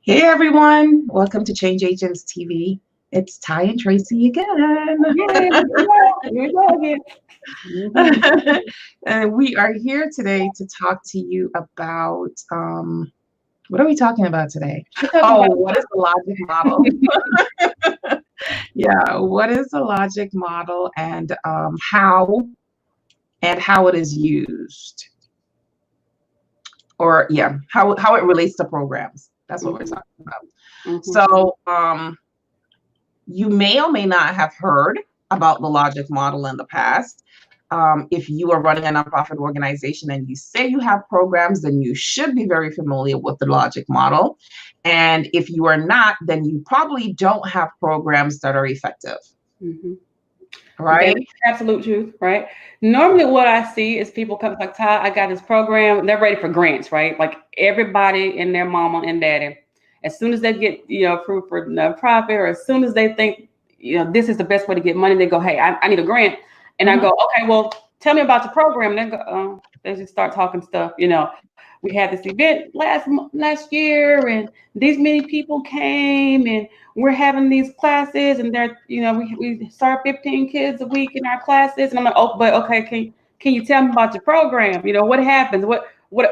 Hey everyone, welcome to Change Agents TV. It's Ty and Tracy again. Yeah, here we go again. And we are here today to talk to you about what are we talking about today? We're talking Oh, about what is the logic model? Yeah, what is the logic model and how it is used? Or yeah, how it relates to programs. That's what we're talking about. So you may or may not have heard about the logic model in the past. If you are running a nonprofit organization and you say you have programs, then you should be very familiar with the logic model. And if you are not, then you probably don't have programs that are effective. Right? That's absolute truth, right? Normally what I see is people come like, Ty, I got this program, they're ready for grants, right? Like everybody and their mama and daddy. As soon as they get, approved for nonprofit, or as soon as they think, this is the best way to get money, they go, hey, I need a grant. And I go, okay, well, tell me about the program. And they go, they just start talking stuff, we had this event last year and these many people came and we're having these classes and they're, we start 15 kids a week in our classes. And I'm like, oh, but okay, can you tell me about your program? What happens? What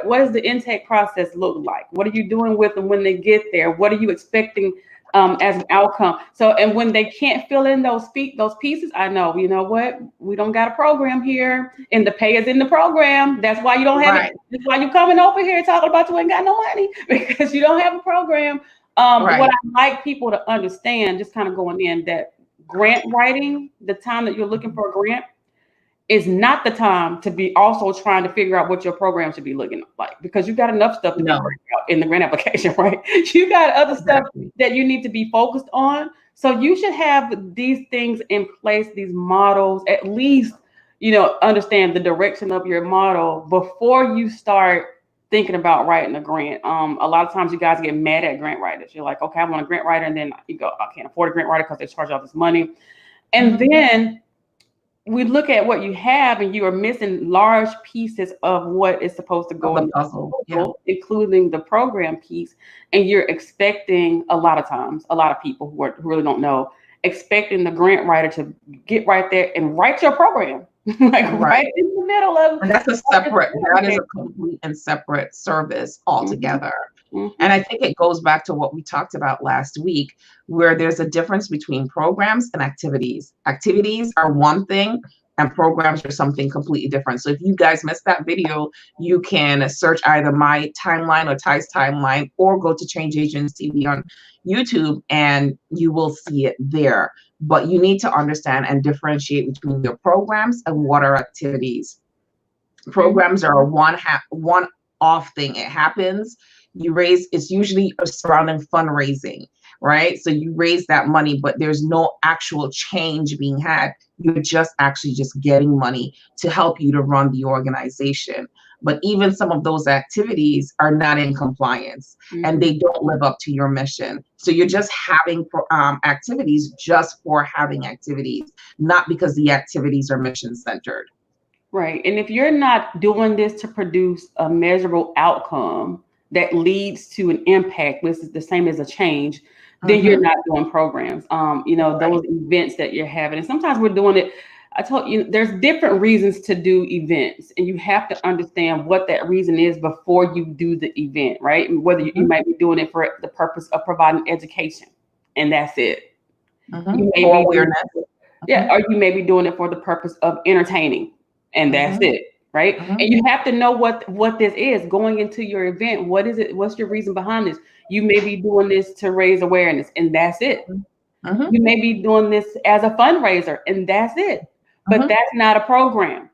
does the intake process look like? What are you doing with them when they get there? What are you expecting as an outcome? So, and when they can't fill in those pieces, I know, what, we don't got a program here, and the pay is in the program. That's why you don't have it. That's why you're coming over here talking about you ain't got no money, because you don't have a program. What I like people to understand, just kind of going in, that grant writing, the time that you're looking for a grant, is not the time to be also trying to figure out what your program should be looking like, because you got enough stuff to figure out in the grant application, right? You got other stuff that you need to be focused on. So you should have these things in place, these models, at least, understand the direction of your model before you start thinking about writing a grant. A lot of times you guys get mad at grant writers. You're like, okay, I want a grant writer. And then you go, I can't afford a grant writer because they charge all this money. And then we look at what you have and you are missing large pieces of what is supposed to go in the puzzle, including the program piece. And you're expecting, a lot of times, a lot of people who really don't know, expecting the grant writer to get right there and write your program. Right in the middle of. And that is a complete and separate service altogether. And I think it goes back to what we talked about last week, where there's a difference between programs and activities. Activities are one thing and programs are something completely different. So if you guys missed that video, you can search either my timeline or Ty's timeline, or go to Change Agents TV on YouTube and you will see it there. But you need to understand and differentiate between your programs and what are activities. Programs are a one-off thing. It happens. You raise, it's usually surrounding fundraising, right? So you raise that money, but there's no actual change being had. You're just getting money to help you to run the organization. But even some of those activities are not in compliance and they don't live up to your mission. So you're just having activities just for having activities, not because the activities are mission centered. Right. And if you're not doing this to produce a measurable outcome that leads to an impact, which is the same as a change, then you're not doing programs. Those events that you're having. And sometimes we're doing it. I told you there's different reasons to do events, and you have to understand what that reason is before you do the event, right? And whether you might be doing it for the purpose of providing education, and that's it. You may or awareness. Or you may be doing it for the purpose of entertaining, and that's it. Right. And you have to know what this is going into your event. What is it? What's your reason behind this? You may be doing this to raise awareness, and that's it. You may be doing this as a fundraiser, and that's it. But that's not a program.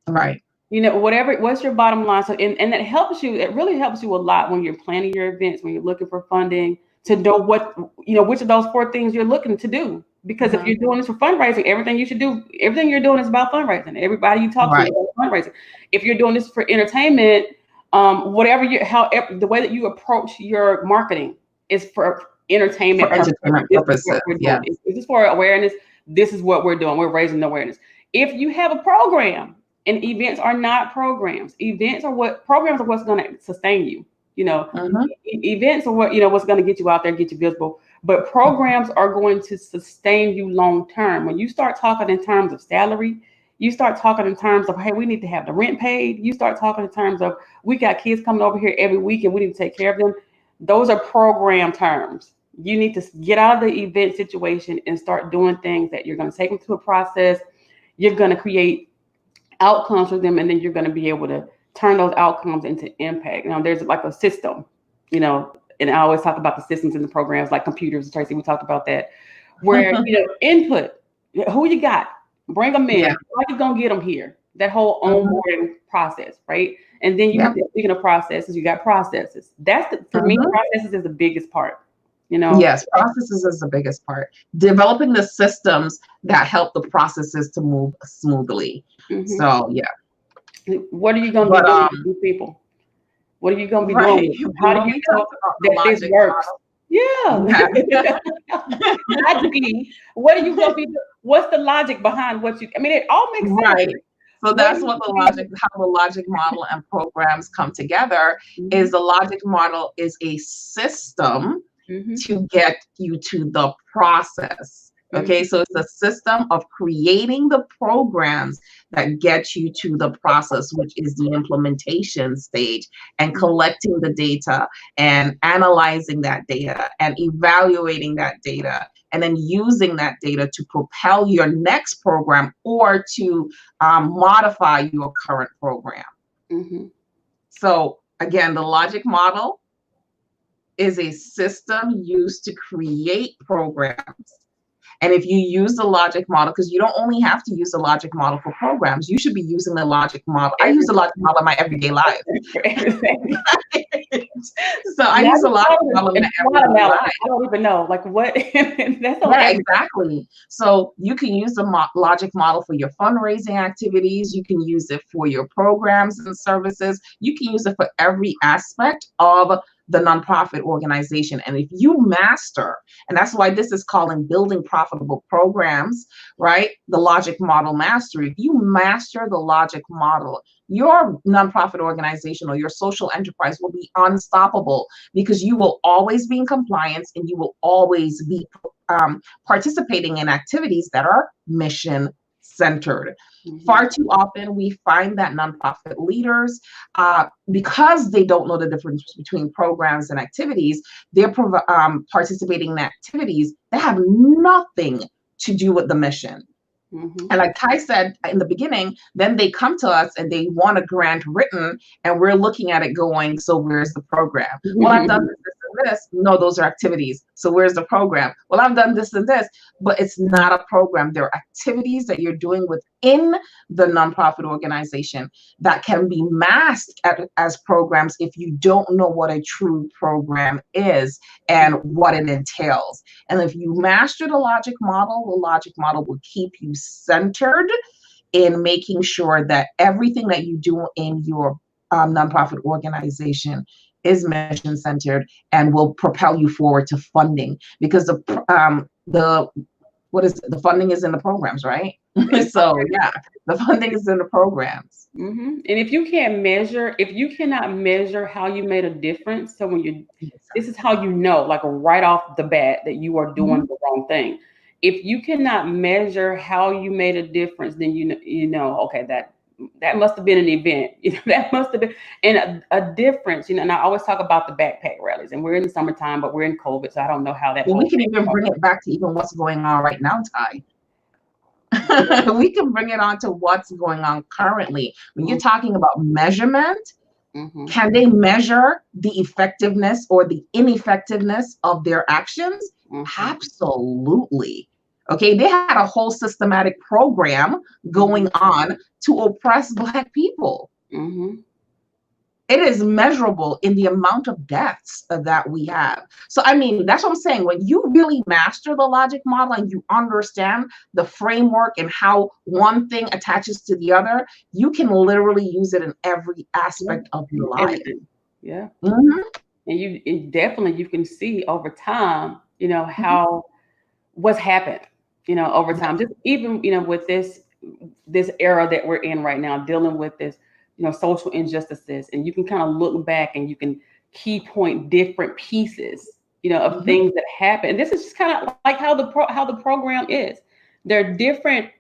Right. What's your bottom line? So, and that helps you. It really helps you a lot when you're planning your events, when you're looking for funding, to know which of those 4 things you're looking to do. Because if you're doing this for fundraising, everything you're doing is about fundraising. Everybody you talk to is about fundraising. If you're doing this for entertainment, however, the way that you approach your marketing is for entertainment purposes. Is this for awareness? This is what we're doing. We're raising awareness. If you have a program, and events are not programs. Programs are what's going to sustain you. Events are what's going to get you out there, get you visible. But programs are going to sustain you long term. When you start talking in terms of salary, you start talking in terms of, hey, we need to have the rent paid. You start talking in terms of, we got kids coming over here every week and we need to take care of them. Those are program terms. You need to get out of the event situation and start doing things that you're going to take them through a process. You're going to create outcomes for them, and then you're going to be able to turn those outcomes into impact. There's like a system, and I always talk about the systems in the programs, like computers. Tracy, we talked about that, where input, who you got, bring them in, how you gonna get them here, that whole onboarding process, right? And then speaking of processes, you got processes. For me, processes is the biggest part. Yes, processes is the biggest part. Developing the systems that help the processes to move smoothly. So what are you gonna be doing with these people? What are you going to be doing? How do you know that this works? Logically, what are you going to be doing? What's the logic behind what you? It all makes sense. Right. So that's what how the logic model and programs come together. Is the logic model is a system to get you to the process. Okay, so it's a system of creating the programs that get you to the process, which is the implementation stage, and collecting the data and analyzing that data and evaluating that data, and then using that data to propel your next program or to modify your current program. So again, the logic model is a system used to create programs. And if you use the logic model, because you don't only have to use the logic model for programs, you should be using the logic model. I use the logic model in my everyday life. So I use the logic model in my everyday life. I don't even know, like what. Exactly. So you can use the logic model for your fundraising activities. You can use it for your programs and services. You can use it for every aspect of the nonprofit organization. And if you master, and that's why this is calling building profitable programs, right? The logic model mastery. If you master the logic model, your nonprofit organization or your social enterprise will be unstoppable, because you will always be in compliance and you will always be participating in activities that are mission centered. Far too often, we find that nonprofit leaders, because they don't know the difference between programs and activities, they're participating in activities that have nothing to do with the mission. And like Ty said in the beginning, then they come to us and they want a grant written, and we're looking at it going, so where's the program? Well, I've done this and this. No, those are activities. So where's the program? Well, I've done this and this, but it's not a program. There are activities that you're doing within the nonprofit organization that can be masked as programs if you don't know what a true program is and what it entails. And if you master the logic model will keep you centered in making sure that everything that you do in your nonprofit organization is mission centered and will propel you forward to funding, because the funding is in the programs, right? So the funding is in the programs. And if you cannot measure how you made a difference, so this is how you know, like right off the bat, that you are doing the wrong thing. If you cannot measure how you made a difference, then you know, okay, that must have been an event. That must have been a difference. And I always talk about the backpack rallies, and we're in the summertime, but we're in COVID, so I don't know how that. Well, we can even bring it back to even what's going on right now, Ty. We can bring it on to what's going on currently. When you're talking about measurement, can they measure the effectiveness or the ineffectiveness of their actions? Absolutely. Okay, they had a whole systematic program going on to oppress Black people. It is measurable in the amount of deaths that we have. So, I mean, that's what I'm saying. When you really master the logic model and you understand the framework and how one thing attaches to the other, you can literally use it in every aspect of your life. And you can see over time, how what's happened, over time, just even, with this era that we're in right now, dealing with this, social injustices, and you can kind of look back and you can key point different pieces, of things that happen. And this is just kind of like how the program is. There are different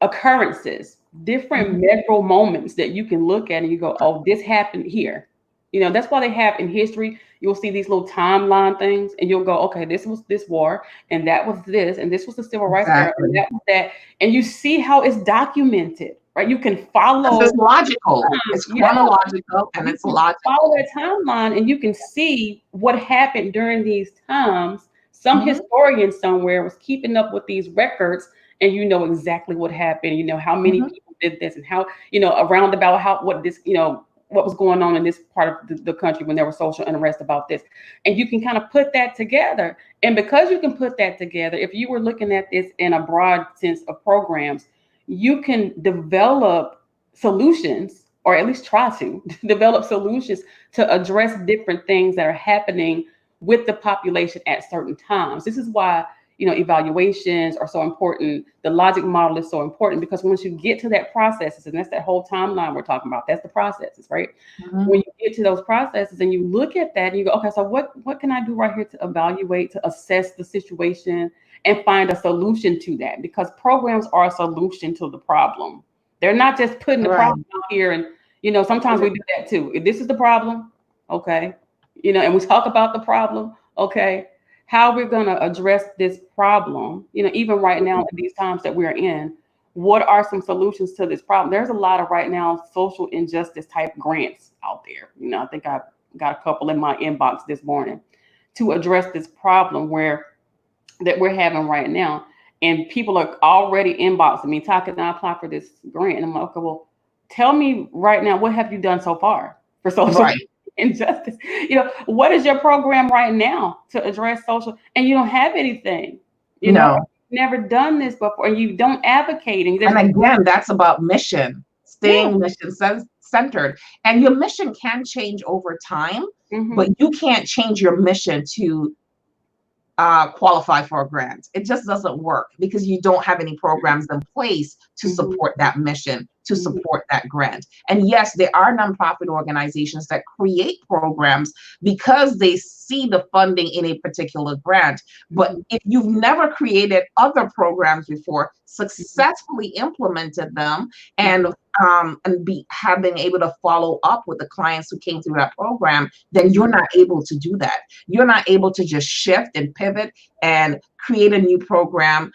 occurrences, different measurable moments that you can look at and you go, oh, this happened here. That's why they have in history, you'll see these little timeline things and you'll go, okay, this was this war and that was this and this was the civil rights era and that was that. And you see how it's documented, right? You can follow. It's logical. It's chronological and it's logical. Follow that timeline and you can see what happened during these times. Some historian somewhere was keeping up with these records and you know exactly what happened. You know how many people did this and how, around about how, what this, what was going on in this part of the country when there was social unrest about this. And you can kind of put that together. And because you can put that together, if you were looking at this in a broad sense of programs, you can develop solutions, or at least try to develop solutions to address different things that are happening with the population at certain times. This is why evaluations are so important. The logic model is so important because once you get to that processes, and that's that whole timeline we're talking about, that's the processes, right? When you get to those processes and you look at that and you go, okay, so what can I do right here to evaluate, to assess the situation and find a solution to that? Because programs are a solution to the problem. They're not just putting the problem out here. And, sometimes we do that too. If this is the problem, okay, and we talk about the problem, okay, how we're going to address this problem, even right now in these times that we're in, what are some solutions to this problem? There's a lot of right now social injustice type grants out there. I think I got a couple in my inbox this morning to address this problem that we're having right now. And people are already inboxing me, talking, I apply for this grant. And I'm like, okay, well, tell me right now, what have you done so far for social injustice? What is your program right now to address social? And you don't have anything. You've never done this before, and you don't advocate. And again, that's about mission, staying mission centered. And your mission can change over time, but you can't change your mission to qualify for a grant. It just doesn't work because you don't have any programs in place to support that mission, to support that grant. And yes, there are nonprofit organizations that create programs because they see the funding in a particular grant. But if you've never created other programs before, successfully implemented them, and have been able to follow up with the clients who came through that program, then you're not able to do that. You're not able to just shift and pivot and create a new program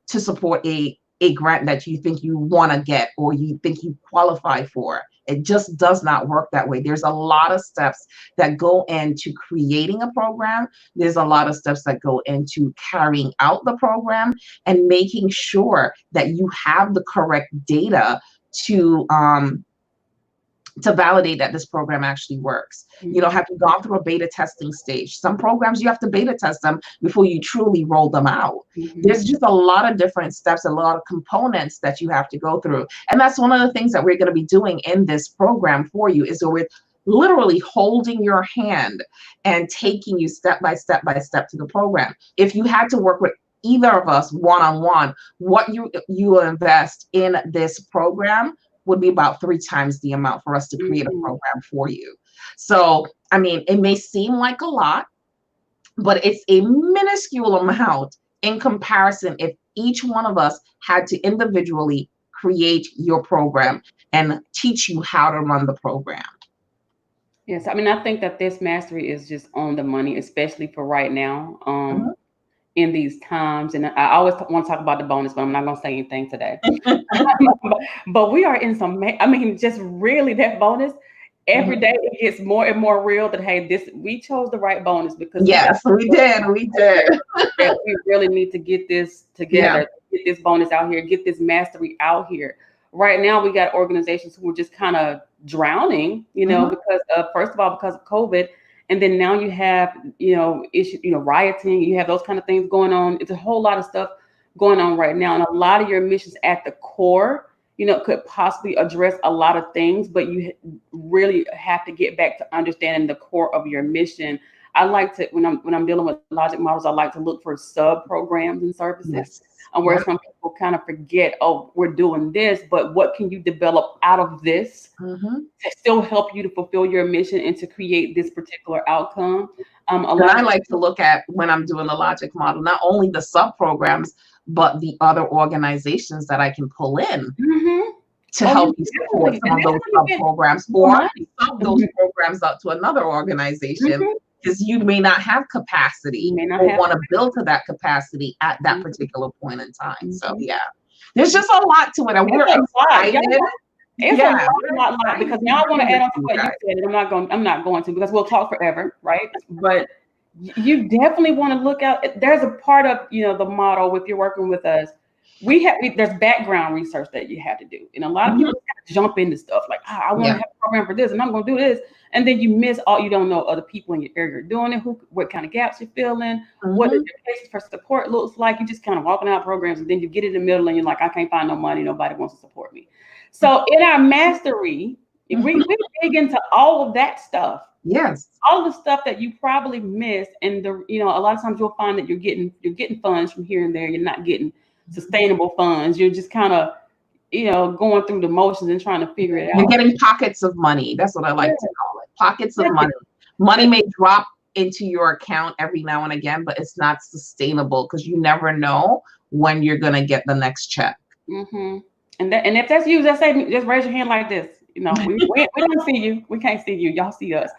to support a grant that you think you want to get or you think you qualify for. It just does not work that way. There's a lot of steps that go into creating a program. There's a lot of steps that go into carrying out the program and making sure that you have the correct data to validate that this program actually works. Have you gone through a beta testing stage? Some programs you have to beta test them before you truly roll them out. There's just a lot of different steps, a lot of components that you have to go through. And that's one of the things that we're going to be doing in this program for you, is that we're literally holding your hand and taking you step by step to the program. If you had to work with either of us one-on-one, what you will invest in this program would be about 3 times the amount for us to create a program for you. So, it may seem like a lot, but it's a minuscule amount in comparison if each one of us had to individually create your program and teach you how to run the program. Yes, I think that this mastery is just on the money, especially for right now. In these times, and I always want to talk about the bonus, but I'm not going to say anything today. But we are in some, just really that bonus, every day it gets more and more real that, hey, we chose the right bonus because we did. We really need to get this together, get this bonus out here, get this mastery out here. Right now, we got organizations who are just kind of drowning, because first of all, because of COVID. And then now you have, rioting, you have those kind of things going on. It's a whole lot of stuff going on right now. And a lot of your missions at the core, could possibly address a lot of things, but you really have to get back to understanding the core of your mission. I like to, when I'm dealing with logic models, I like to look for sub programs and services. Yes. And where some people kind of forget, oh, we're doing this, but what can you develop out of this to still help you to fulfill your mission and to create this particular outcome? And I like to look at, when I'm doing the logic model, not only the sub programs, but the other organizations that I can pull in to help you support some of those sub programs, or sub those programs out to another organization, because you may not have capacity or want to build to that capacity at that particular point in time. So yeah, there's just a lot to it, and we're excited. It's a lot, because now I want to add on to what you said, and I'm not going to, because we'll talk forever, right? But you definitely want to look out. There's a part of, you know, the model, if you're working with us, there's background research that you have to do, and a lot of people jump into stuff like, I want to have a program for this, and I'm going to do this, and then you miss all. You don't know other people in your area doing it, what kind of gaps you're filling, what your case for support looks like. You're just kind of walking out programs, and then you get in the middle, and you're like, I can't find no money, nobody wants to support me. So in our mastery, we dig into all of that stuff. Yes. All the stuff that you probably missed, and a lot of times you'll find that you're getting funds from here and there. You're not getting sustainable funds. You're just kind of, going through the motions and trying to figure it out. You're getting pockets of money. That's what I like to call it. Pockets of money. Money may drop into your account every now and again, but it's not sustainable, because you never know when you're gonna get the next check. And if that's you, just raise your hand like this. We don't see you. We can't see you. Y'all see us.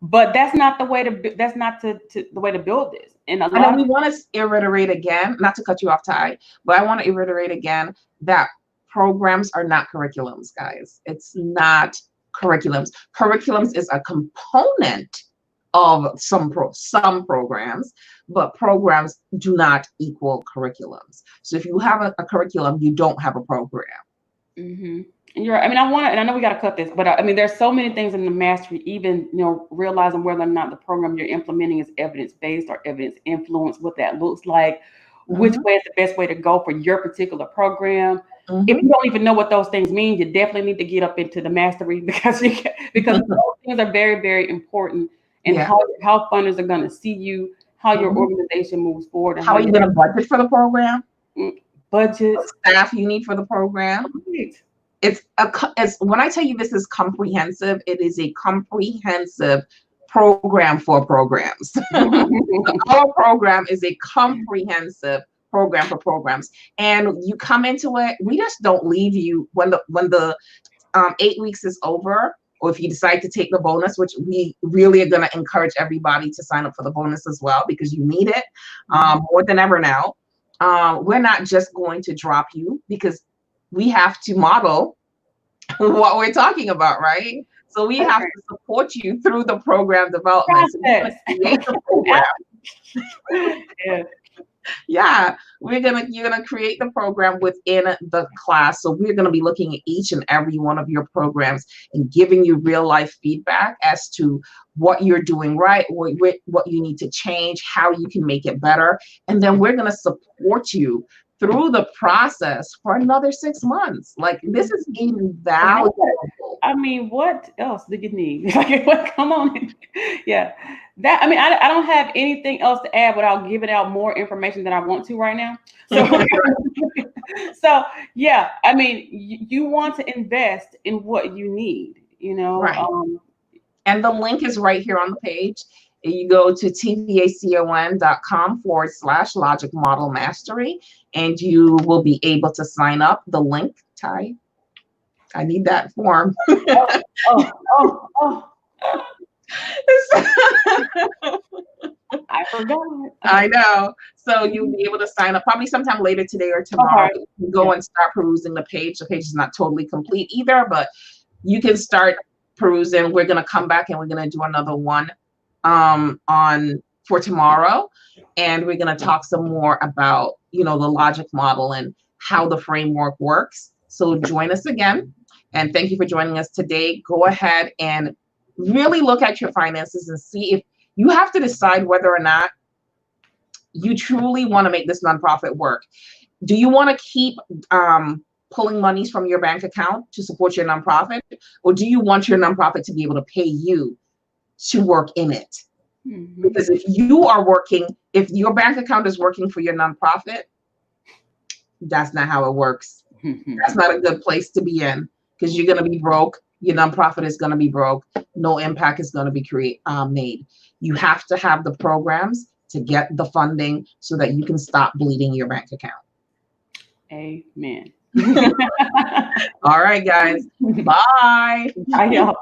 But that's not the way to. That's not the way to build this. And we want to reiterate again, not to cut you off, Ty, but I want to reiterate again that programs are not curriculums, guys. It's not curriculums. Curriculums is a component of some programs, but programs do not equal curriculums. So if you have a curriculum, you don't have a program. And you're right. I mean, and I know we got to cut this, but there's so many things in the mastery, even, realizing whether or not the program you're implementing is evidence-based or evidence-influenced, what that looks like, which way is the best way to go for your particular program. If you don't even know what those things mean, you definitely need to get up into the mastery, because those things are very, very important. And how funders are going to see you, how your organization moves forward, and how are you going to budget for the program? Budget, what staff you need for the program. It's when I tell you this is comprehensive, it is a comprehensive program for programs. Our program is a comprehensive program for programs, and you come into it. We just don't leave you when the 8 weeks is over, or if you decide to take the bonus, which we really are going to encourage everybody to sign up for the bonus as well, because you need it more than ever now. We're not just going to drop you, because we have to model what we're talking about, right? So we have to support you through the program development. So create the program. You're gonna create the program within the class. So we're gonna be looking at each and every one of your programs and giving you real life feedback as to what you're doing right, what you need to change, how you can make it better, and then we're gonna support you through the process for another 6 months. Like, this is invaluable. I mean, what else do you need? Come on. I don't have anything else to add without giving out more information than I want to right now. So you want to invest in what you need, Right. And the link is right here on the page. You go to tvacon.com/logic model mastery, and you will be able to sign up. The link, Ty, I need that form. I forgot. I know. So you'll be able to sign up probably sometime later today or tomorrow. You can go and start perusing the page. The page is not totally complete either, but you can start perusing. We're going to come back and we're going to do another one for tomorrow, and we're going to talk some more about the logic model and how the framework works. So join us again, and thank you for joining us today. Go ahead and really look at your finances and see if you have to decide whether or not you truly want to make this nonprofit work. Do you want to keep pulling monies from your bank account to support your nonprofit, or do you want your nonprofit to be able to pay you to work in it? Because if you are working, if your bank account is working for your nonprofit, that's not how it works. That's not a good place to be in, because you're going to be broke. Your nonprofit is going to be broke. No impact is going to be made. You have to have the programs to get the funding so that you can stop bleeding your bank account. Amen. All right, guys. Bye. Bye, y'all.